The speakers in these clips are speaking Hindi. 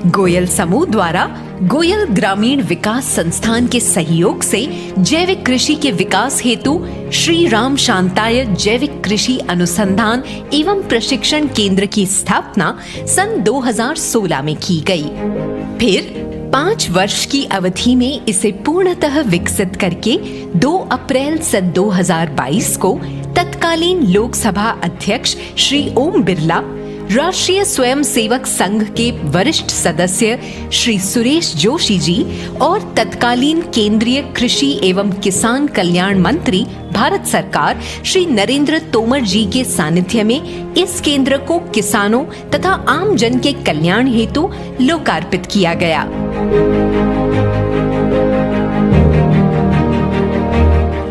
गोयल समूह द्वारा गोयल ग्रामीण विकास संस्थान के सहयोग से जैविक कृषि के विकास हेतु श्री राम शांताय जैविक कृषि अनुसंधान एवं प्रशिक्षण केंद्र की स्थापना सन 2016 में की गई। फिर 5 वर्ष की अवधि में इसे पूर्णतः विकसित करके 2 अप्रैल सन 2022 को तत्कालीन लोकसभा अध्यक्ष श्री ओम बिरला, राष्ट्रीय स्वयंसेवक संघ के वरिष्ठ सदस्य श्री सुरेश जोशी जी और तत्कालीन केंद्रीय कृषि एवं किसान कल्याण मंत्री भारत सरकार श्री नरेंद्र तोमर जी के सानिध्य में इस केंद्र को किसानों तथा आम जन के कल्याण हेतु लोकार्पित किया गया।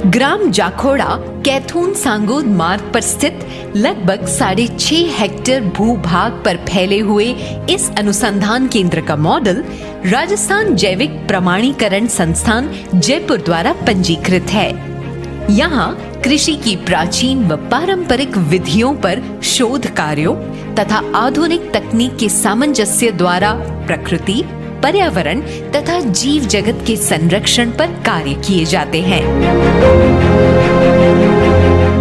ग्राम जाखोड़ा कैथून सांगोद मार्ग पर स्थित लगभग 6.5 हेक्टेयर भूभाग पर फैले हुए इस अनुसंधान केंद्र का मॉडल राजस्थान जैविक प्रमाणीकरण संस्थान जयपुर द्वारा पंजीकृत है। यहाँ कृषि की प्राचीन व पारंपरिक विधियों पर शोध कार्यों तथा आधुनिक तकनीक के सामंजस्य द्वारा प्रकृति, पर्यावरण तथा जीव जगत के संरक्षण पर कार्य किए जाते हैं।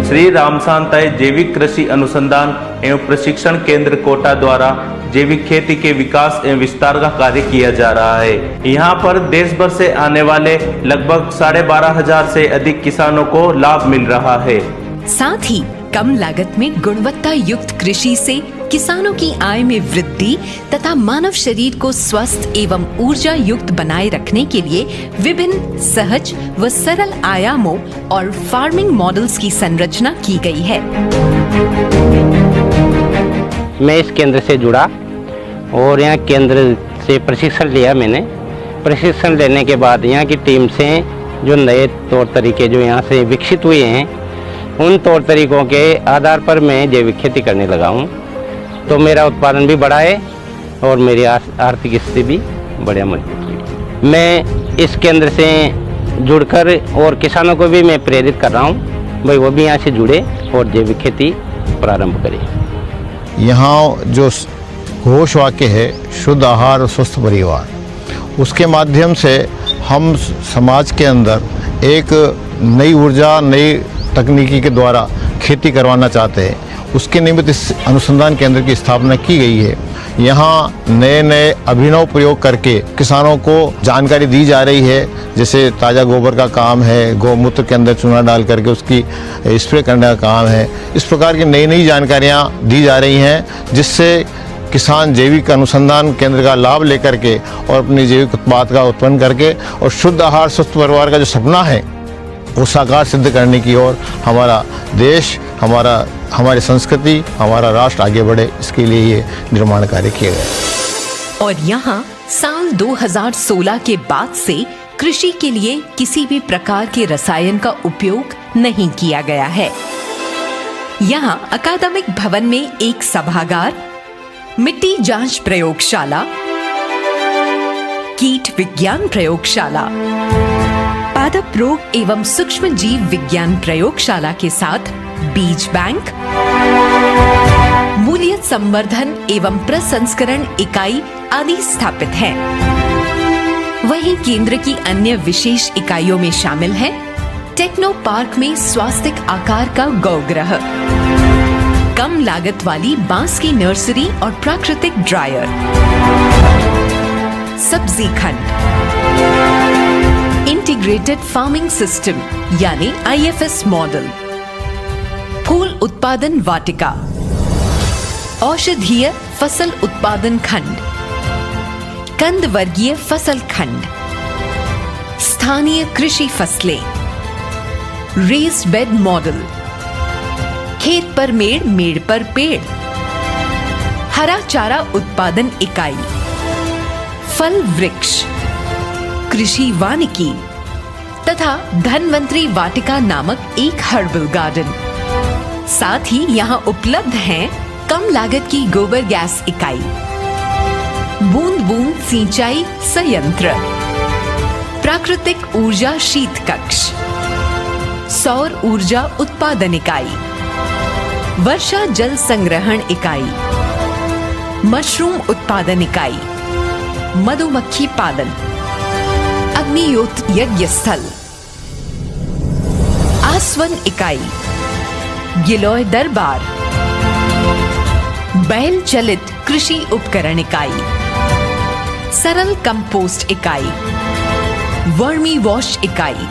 श्री राम शांताय जैविक कृषि अनुसंधान एवं प्रशिक्षण केंद्र कोटा द्वारा जैविक खेती के विकास एवं विस्तार का कार्य किया जा रहा है। यहाँ पर देश भर से आने वाले लगभग 12,500 से अधिक किसानों को लाभ मिल रहा है। साथ ही कम लागत में गुणवत्ता युक्त कृषि से किसानों की आय में वृद्धि तथा मानव शरीर को स्वस्थ एवं ऊर्जा युक्त बनाए रखने के लिए विभिन्न सहज व सरल आयामों और फार्मिंग मॉडल्स की संरचना की गई है। मैं इस केंद्र से जुड़ा और यहाँ केंद्र से प्रशिक्षण लिया। मैंने प्रशिक्षण लेने के बाद यहाँ की टीम से जो नए तौर तरीके जो यहाँ से विकसित हुए हैं, उन तौर तरीकों के आधार पर मैं जैविक खेती करने लगा हूँ। तो मेरा उत्पादन भी बढ़ा है और मेरी आर्थिक स्थिति भी बढ़िया मजबूत हुई। मैं इस केंद्र से जुड़कर और किसानों को भी मैं प्रेरित कर रहा हूँ, भाई वो भी यहाँ से जुड़े और जैविक खेती प्रारंभ करें। यहाँ जो घोष वाक्य है शुद्ध आहार और स्वस्थ परिवार, उसके माध्यम से हम समाज के अंदर एक नई ऊर्जा, नई तकनीकी के द्वारा खेती करवाना चाहते हैं। उसके निमित्त इस अनुसंधान केंद्र की स्थापना की गई है। यहाँ नए नए अभिनव प्रयोग करके किसानों को जानकारी दी जा रही है। जैसे ताज़ा गोबर का काम है, गौमूत्र के अंदर चूना डाल करके उसकी स्प्रे करने का काम है। इस प्रकार की नई नई जानकारियाँ दी जा रही हैं, जिससे किसान जैविक अनुसंधान केंद्र का लाभ लेकर के और अपनी जैविक उत्पाद का उत्पन्न करके और शुद्ध आहार स्वस्थ परिवार का जो सपना है वो साकार सिद्ध करने की ओर हमारा देश, हमारी संस्कृति, हमारा राष्ट्र आगे बढ़े, इसके लिए ये निर्माण कार्य किया गया। और यहाँ साल 2016 के बाद से कृषि के लिए किसी भी प्रकार के रसायन का उपयोग नहीं किया गया है। यहाँ अकादमिक भवन में एक सभागार, मिट्टी जांच प्रयोगशाला, कीट विज्ञान प्रयोगशाला, पादप रोग एवं सूक्ष्म जीव विज्ञान प्रयोगशाला के साथ बीज बैंक, मूल्य संवर्धन एवं प्रसंस्करण इकाई आदि स्थापित है। वहीं केंद्र की अन्य विशेष इकाइयों में शामिल है टेक्नो पार्क में स्वास्तिक आकार का गौग्रह, कम लागत वाली बांस की नर्सरी और प्राकृतिक ड्रायर, सब्जी खंड, इंटीग्रेटेड फार्मिंग सिस्टम यानी IFS मॉडल, फूल उत्पादन वाटिका, औषधीय फसल उत्पादन खंड, कंद वर्गीय फसल खंड, स्थानीय कृषि फसलें, रेस्ड बेड मॉडल, खेत पर मेड़, मेड़ पर पेड़, हरा चारा उत्पादन इकाई, फल वृक्ष, कृषि वानिकी तथा धनवंतरी वाटिका नामक एक हर्बल गार्डन। साथ ही यहाँ उपलब्ध हैं कम लागत की गोबर गैस इकाई, बूंद बूंद सिंचाई संयंत्र, प्राकृतिक ऊर्जा शीत कक्ष, सौर ऊर्जा उत्पादन इकाई, वर्षा जल संग्रहण इकाई, मशरूम उत्पादन इकाई, मधुमक्खी पालन, अग्नियोत यज्ञ स्थल, आसवन इकाई, गिलोय दरबार, बैल चलित कृषि उपकरण इकाई, सरल कंपोस्ट इकाई, वर्मी वॉश इकाई,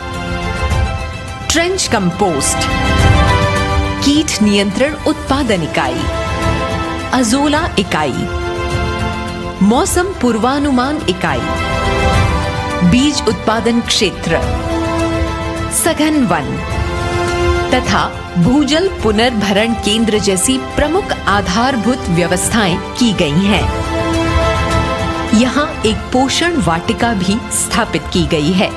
ट्रेंच कंपोस्ट, कीट नियंत्रण उत्पादन इकाई, अजोला इकाई, मौसम पूर्वानुमान इकाई, बीज उत्पादन क्षेत्र, सघन वन तथा भूजल पुनर्भरण केंद्र जैसी प्रमुख आधारभूत व्यवस्थाएं की गई हैं। यहाँ एक पोषण वाटिका भी स्थापित की गई है,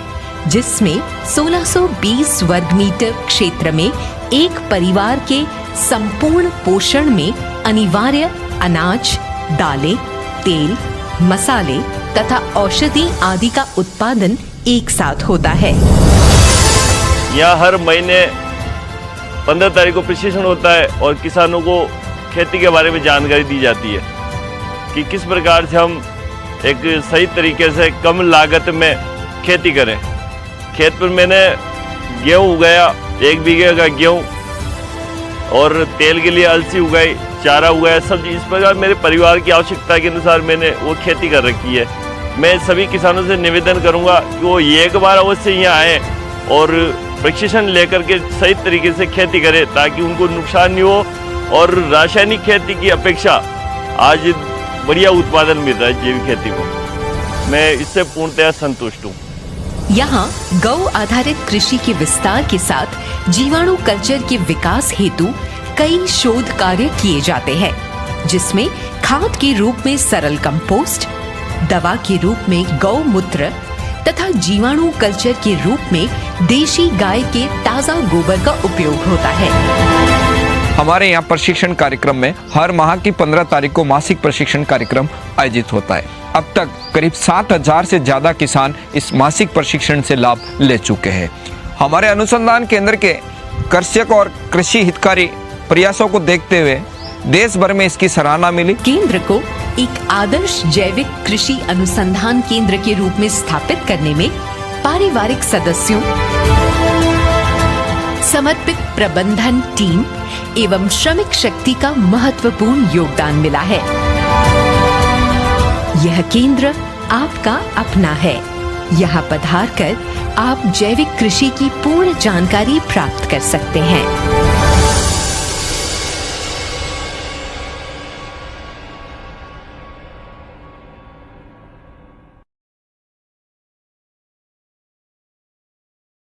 जिसमें 1620 वर्ग मीटर क्षेत्र में एक परिवार के संपूर्ण पोषण में अनिवार्य अनाज, दालें, तेल, मसाले तथा औषधि आदि का उत्पादन एक साथ होता है। यहाँ हर महीने 15 तारीख को प्रशिक्षण होता है और किसानों को खेती के बारे में जानकारी दी जाती है कि किस प्रकार से हम एक सही तरीके से कम लागत में खेती करें। खेत पर मैंने गेहूँ उगाया, 1 बीघे का गेहूँ, और तेल के लिए अलसी उगाई, चारा उगाया, सब्जी। इस प्रकार मेरे परिवार की आवश्यकता के अनुसार मैंने वो खेती कर रखी है। मैं सभी किसानों से निवेदन करूंगा कि वो एक बार अवश्य यहाँ आए और प्रशिक्षण लेकर के सही तरीके से खेती करें, ताकि उनको नुकसान नहीं हो। और रासायनिक खेती की अपेक्षा आज बढ़िया उत्पादन मिल रहा है जैविक खेती को। मैं इससे पूर्णतया संतुष्ट हूँ। यहाँ गौ आधारित कृषि के विस्तार के साथ जीवाणु कल्चर के विकास हेतु कई शोध कार्य किए जाते हैं, जिसमें खाद के रूप में सरल कंपोस्ट, दवा के रूप में गौमूत्र तथा जीवाणु कल्चर के रूप में देशी गाय के ताजा गोबर का उपयोग होता है। हमारे यहाँ प्रशिक्षण कार्यक्रम में हर माह की 15 तारीख को मासिक प्रशिक्षण कार्यक्रम आयोजित होता है। अब तक करीब 7,000 से ज्यादा किसान इस मासिक प्रशिक्षण से लाभ ले चुके हैं। हमारे अनुसंधान केंद्र के कृषक और कृषि हितकारी प्रयासों को देखते हुए देश भर में इसकी सराहना मिली। केंद्र को एक आदर्श जैविक कृषि अनुसंधान केंद्र के रूप में स्थापित करने में पारिवारिक सदस्यों, समर्पित प्रबंधन टीम एवं श्रमिक शक्ति का महत्वपूर्ण योगदान मिला है। यह केंद्र आपका अपना है। यहाँ पधार कर आप जैविक कृषि की पूर्ण जानकारी प्राप्त कर सकते हैं।